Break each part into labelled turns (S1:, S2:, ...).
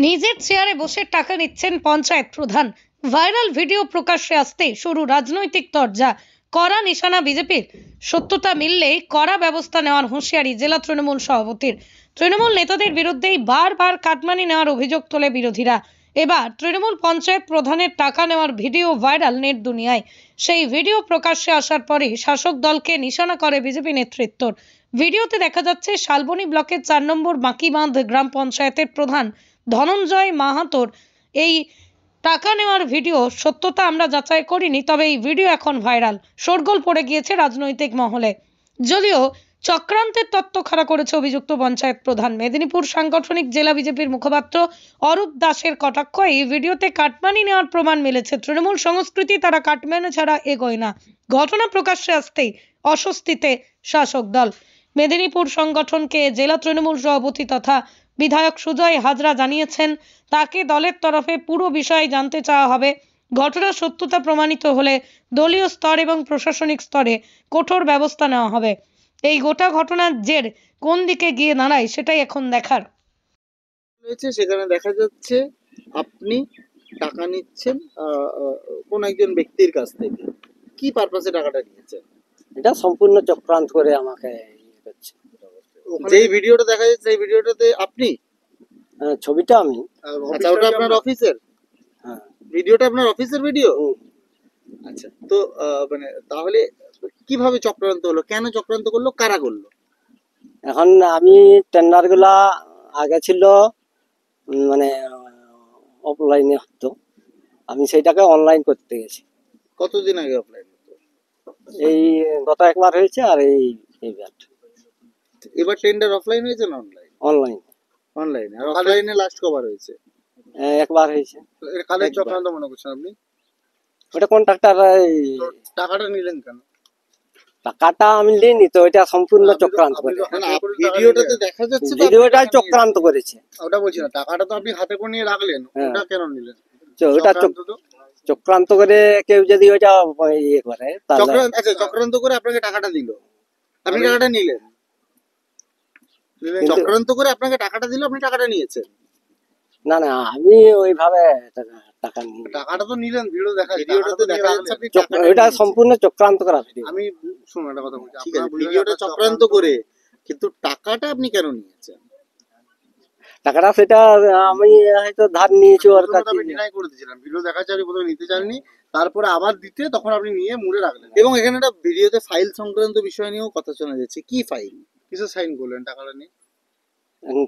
S1: নিজের চেয়ারে বসে টাকা নিচ্ছেন পঞ্চায়েত প্রধান। ভাইরাল ভিডিও প্রকাশ্যে আসতে শুরু রাজনৈতিক তরজা। কড়া নিশানা বিজেপির। সত্যতা মিললেই কড়া ব্যবস্থা নেওয়ার হুঁশিয়ারি জেলা তৃণমূল সভাপতির। তৃণমূল নেতাদের বিরুদ্ধেই বারবার কাটমানি নেওয়ার অভিযোগ তোলে বিরোধীরা। এবার তৃণমূল পঞ্চায়েত প্রধানের টাকা নেওয়ার ভিডিও ভাইরাল নেট দুনিয়ায়। সেই ভিডিও প্রকাশ্যে আসার পরে শাসক দলকে নিশানা করে বিজেপি নেতৃত্ব। ভিডিওতে দেখা যাচ্ছে শালবনী ব্লকের 4 নম্বর বাঁকিবাঁধ গ্রাম পঞ্চায়েতের প্রধান ধনঞ্জয় মাহাতোর এই টাকা নেওয়ার ভিডিও। সত্যতা আমরা যাচাই করিনি, তবে এই ভিডিও এখন ভাইরাল। শোরগোল পড়ে গিয়েছে রাজনৈতিক মহলে। যদিও চক্রান্তের তত্ত্ব খাড়া করেছে অভিযুক্ত পঞ্চায়েত প্রধান। মেদিনীপুর সাংগঠনিক জেলা বিজেপির মুখপাত্র অরূপ দাসের কটাক্ষ, এই ভিডিওতে কাটমানি নেওয়ার প্রমাণ মিলেছে। তৃণমূল সংস্কৃতি, তারা কাটমানি ছাড়া এগোয় না। ঘটনা প্রকাশ্যে আসতেই অস্বস্তিতে শাসক দল। মেদিনীপুর সংগঠনকে জেলা তৃণমূল সভাপতি তথা বিধায়ক সুজয় হাজরা জানিয়েছেন, তাকে দলের তরফে পুরো বিষয় জানতে চাওয়া হবে। ঘটনার সত্যতা প্রমাণিত হলে দলীয় স্তর এবং প্রশাসনিক স্তরে কঠোর ব্যবস্থা নেওয়া হবে। এই গোটা ঘটনার জের কোন দিকে গিয়ে দাঁড়ায় সেটাই এখন দেখার।
S2: সেখানে দেখা যাচ্ছে আপনি টাকা নিচ্ছেন কোন একজন ব্যক্তির কাছ থেকে। কি পারপাসে টাকাটা নিয়েছেন?
S3: এটা সম্পূর্ণ চক্রান্ত করে আমাকে করছে।
S2: যেই ভিডিওটা দেখা যাচ্ছে সেই ভিডিওটাতে আপনি
S3: ছবিটা আমি।
S2: আচ্ছা, ওটা আপনার অফিসের?
S3: হ্যাঁ,
S2: ভিডিওটা আপনার অফিসের ভিডিও? আচ্ছা, তো মানে তাহলে কিভাবে চক্রান্ত হলো? কেন চক্রান্ত করলো? কারা করলো?
S3: এখন আমি টেন্ডার গুলা আগে ছিল মানে অফলাইনে হতো, আমি সেইটাকে অনলাইন করতে গেছি।
S2: কতদিন আগে অফলাইন হতো?
S3: এই গত একবার হয়েছে, আর এইবার।
S2: এবার টেন্ডার অফলাইন হয়েছে না অনলাইন?
S3: অনলাইন।
S2: অনলাইনে। আর অফলাইনে লাস্ট কবার হয়েছে?
S3: একবার হয়েছে।
S2: কালের চক্রান্ত মনে করছেন আপনি?
S3: ওটা কন্ট্রাক্টর।
S2: টাকাটা নিলেন কেন?
S3: টাকাটা আমি নিইনি তো, এটা সম্পূর্ণ চক্রান্ত করে।
S2: ভিডিওটাতে দেখা যাচ্ছে
S3: ভিডিওটা চক্রান্ত করেছে।
S2: ওটা বলছি না, টাকাটা তো আপনি হাতে করে নিয়ে রাখলেন, ওটা কেন নিলেন?
S3: ওটা চক্রান্ত করে কেউ যদি ওইটা ইয়ে করে তাহলে।
S2: আচ্ছা, চক্রান্ত করে আপনাকে টাকাটা দিল, আপনি টাকাটা নিলেন। চক্রান্ত করে আপনাকে টাকাটা দিল, আপনি টাকাটা নিয়েছেন?
S3: না না, আমি ওইভাবে টাকা নিই।
S2: টাকাটা তো নিলেন, ভিডিও দেখা, ভিডিওটাতে দেখা যাচ্ছে আপনি
S3: এটা সম্পূর্ণ চক্রান্ত করা ভিডিও।
S2: আমি শুনুন একটা কথা বলছি, ঠিক আছে, ভিডিওটা চক্রান্ত করে, কিন্তু টাকাটা আপনি কেন নিয়েছেন?
S3: টাকাটা সেটা আমি হয়তো ধার নিয়েছি ওর কাছে।
S2: আমি ডিনাই করে দিয়েছিলাম, ভিডিও দেখাচ্ছে আপনি প্রথমে নিতে চাননি, তারপরে আবার দিতে, তখন আপনি নিয়ে মুড়ে রাখলেন। এবং এখানে একটা ভিডিওতে ফাইল সংক্রান্ত বিষয় নিয়েও কথা শোনা যাচ্ছে। কি ফাইল? কিসে সাইন করলেন টাকাটা নিয়ে?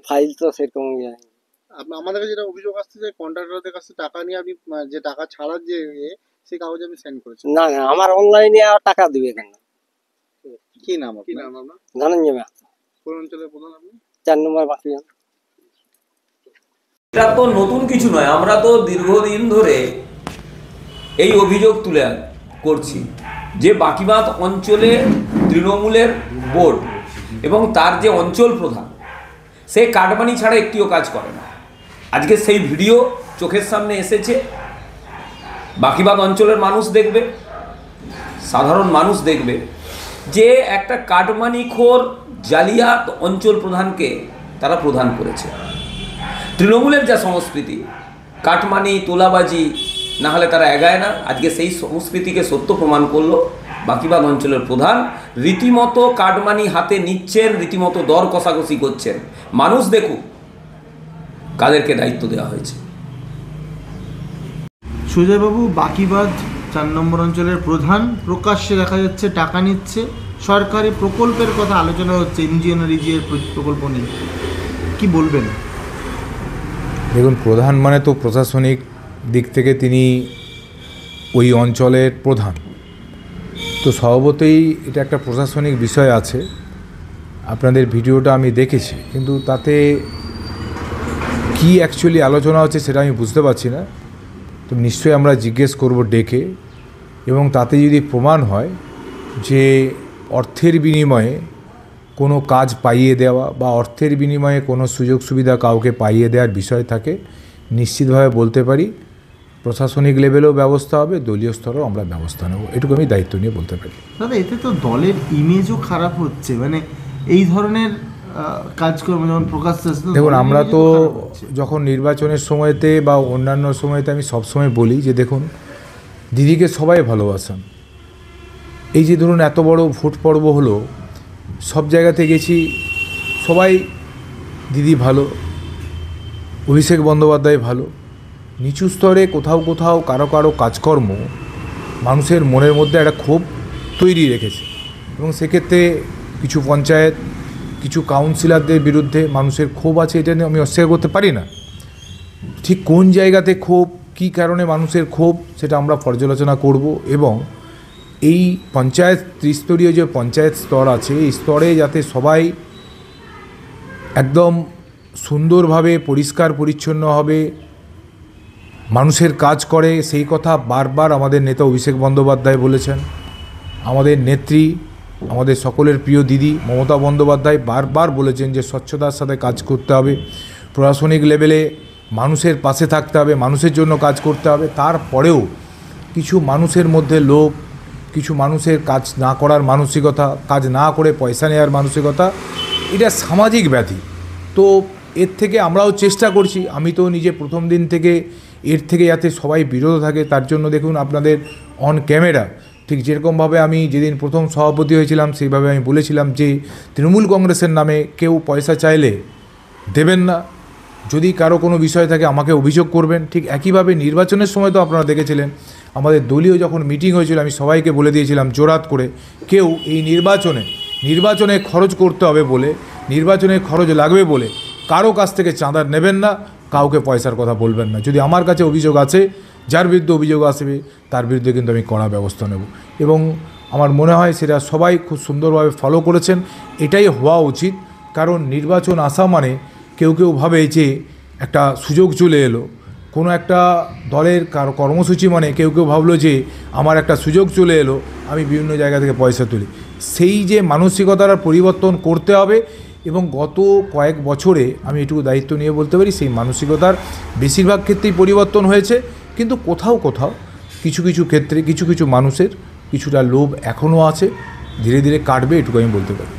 S3: ফাইল তো সেরকম
S2: আমাদের কাছে যেটা অভিযোগ আসছে যে কন্ট্রাক্টরদের কাছে টাকা নিয়ে আপনি যে টাকা ছাড়ার যে সেই কাগজ আপনি সাইন করেছেন।
S3: না না, আমার অনলাইনে টাকা দিবে কেন?
S2: কি নাম আপনার?
S3: ধনঞ্জয় মাহাতো।
S2: কোন অঞ্চলের প্রধান আপনি?
S3: 4 নম্বর বাঁকিবাঁধ।
S4: এটা তো নতুন কিছু নয়, আমরা তো দীর্ঘদিন ধরে এই অভিযোগ তুলে করছি যে বাঁকিবাঁধ অঞ্চলে তৃণমূলের বোর্ড এবং তার যে অঞ্চল প্রধান, সে কাটমানি ছাড়া একটিও কাজ করে না। আজকে সেই ভিডিও চোখের সামনে এসেছে, বাঁকিবাঁধ অঞ্চলের মানুষ দেখবে, সাধারণ মানুষ দেখবে যে একটা কাটমানিখোর জালিয়াত অঞ্চল প্রধানকে তারা প্রধান করেছে। তৃণমূলের যা সংস্কৃতি, কাটমানি তোলাবাজি না হলে তারা এগায় না, আজকে সেই সংস্কৃতিকে সত্য প্রমাণ করলো বাঁকিবাঁধ অঞ্চলের প্রধান। রীতিমতো কাটমানি হাতে নিচ্ছেন, রীতিমতো দর কষাকষি করছেন। মানুষ দেখুক কাদেরকে দায়িত্ব দেওয়া হয়েছে।
S5: সুজয়বাবু, বাঁকিবাঁধ 4 নম্বর অঞ্চলের প্রধান, প্রকাশ্যে দেখা যাচ্ছে টাকা নিচ্ছে, সরকারি প্রকল্পের কথা আলোচনা হচ্ছে, এনজিও প্রকল্প নিয়ে, কি বলবেন?
S6: দেখুন, প্রধান মানে তো প্রশাসনিক দিক থেকে তিনি ওই অঞ্চলের প্রধান, তো স্বভাবতই এটা একটা প্রশাসনিক বিষয় আছে। আপনাদের ভিডিওটা আমি দেখেছি, কিন্তু তাতে কি অ্যাকচুয়ালি আলোচনা হচ্ছে সেটা আমি বুঝতে পারছি না। তো নিশ্চয়ই আমরা জিজ্ঞেস করব ডেকে, এবং তাতে যদি প্রমাণ হয় যে অর্থের বিনিময়ে কোনো কাজ পাইয়ে দেওয়া বা অর্থের বিনিময়ে কোনো সুযোগ সুবিধা কাউকে পাইয়ে দেওয়ার বিষয় থাকে, নিশ্চিতভাবে বলতে পারি প্রশাসনিক লেভেলেও ব্যবস্থা হবে, দলীয় স্তরেও আমরা ব্যবস্থা নেব, এটুকু আমি দায়িত্ব নিয়ে বলতে পারি।
S5: দাদা, এতে তো দলের ইমেজও খারাপ হচ্ছে, মানে এই ধরনের কাজকর্ম যেমন প্রকাশ্যে আসছে,
S6: দেখুন, আমরা তো
S5: খারাপ হচ্ছে।
S6: যখন নির্বাচনের সময়তে বা অন্যান্য সময়তে আমি সবসময় বলি যে দেখুন, দিদিকে সবাই ভালোবাসেন। এই যে ধরুন এত বড় ভোট পর্ব হলো, সব জায়গাতে গেছি, সবাই দিদি ভালো, অভিষেক বন্দ্যোপাধ্যায় ভালো। নিচু স্তরে কোথাও কোথাও কারো কারো কাজকর্ম মানুষের মনের মধ্যে একটা ক্ষোভ তৈরি রেখেছে, এবং সেক্ষেত্রে কিছু পঞ্চায়েত, কিছু কাউন্সিলরদের বিরুদ্ধে মানুষের ক্ষোভ আছে, এটা নিয়ে আমি অস্বীকার করতে পারি না। ঠিক কোন জায়গাতে ক্ষোভ, কী কারণে মানুষের ক্ষোভ, সেটা আমরা পর্যালোচনা করব, এবং এই পঞ্চায়েত ত্রিস্তরীয় যে পঞ্চায়েত স্তর আছে, এই স্তরে যাতে সবাই একদম সুন্দরভাবে পরিষ্কার পরিচ্ছন্নভাবে মানুষের কাজ করে, সেই কথা বারবার আমাদের নেতা অভিষেক বন্দ্যোপাধ্যায় বলেছেন। আমাদের নেত্রী, আমাদের সকলের প্রিয় দিদি মমতা বন্দ্যোপাধ্যায় বারবার বলেছেন যে স্বচ্ছতার সাথে কাজ করতে হবে, প্রশাসনিক লেভেলে মানুষের পাশে থাকতে হবে, মানুষের জন্য কাজ করতে হবে। তারপরেও কিছু মানুষের মধ্যে লোভ, কিছু মানুষের কাজ না করার মানসিকতা, কাজ না করে পয়সা নেওয়ার মানসিকতা, এটা সামাজিক ব্যাধি। তো এর থেকে আমরাও চেষ্টা করছি, আমি তো নিজে প্রথম দিন থেকে এর থেকে যাতে সবাই বিরত থাকে, তার জন্য দেখুন আপনাদের অন ক্যামেরা ঠিক যেরকমভাবে আমি যেদিন প্রথম সভাপতি হয়েছিলাম সেইভাবে আমি বলেছিলাম যে তৃণমূল কংগ্রেসের নামে কেউ পয়সা চাইলে দেবেন না, যদি কারো কোনো বিষয় থাকে আমাকে অভিযোগ করবেন। ঠিক একইভাবে নির্বাচনের সময় তো আপনারা দেখেছিলেন, আমাদের দলীয় যখন মিটিং হয়েছিল আমি সবাইকে বলে দিয়েছিলাম জোরাত করে, কেউ এই নির্বাচনে খরচ করতে হবে বলে, নির্বাচনে খরচ লাগবে বলে কারো কাছ থেকে চাঁদা নেবেন না, কাউকে পয়সার কথা বলবেন না। যদি আমার কাছে অভিযোগ আছে, যার বিরুদ্ধে অভিযোগ আসবে তার বিরুদ্ধে কিন্তু আমি কড়া ব্যবস্থা নেব, এবং আমার মনে হয় সেটা সবাই খুব সুন্দরভাবে ফলো করেছেন। এটাই হওয়া উচিত, কারণ নির্বাচন আসা মানে কেউ কেউ ভাবে যে একটা সুযোগ চলে এলো, কোনো একটা দলের কর্মসূচি মানে কেউ কেউ ভাবলো যে আমার একটা সুযোগ চলে এলো, আমি বিভিন্ন জায়গা থেকে পয়সা তুলি। সেই যে মানসিকতার পরিবর্তন করতে হবে, এবং গত কয়েক বছরে আমি এটুকু দায়িত্ব নিয়ে বলতে পারি সেই মানসিকতার বেশিরভাগ ক্ষেত্রেই পরিবর্তন হয়েছে, কিন্তু কোথাও কোথাও কিছু কিছু ক্ষেত্রে কিছু কিছু মানুষের কিছুটা লোভ এখনও আছে, ধীরে ধীরে কাটবে, এটুকু আমি বলতে পারি।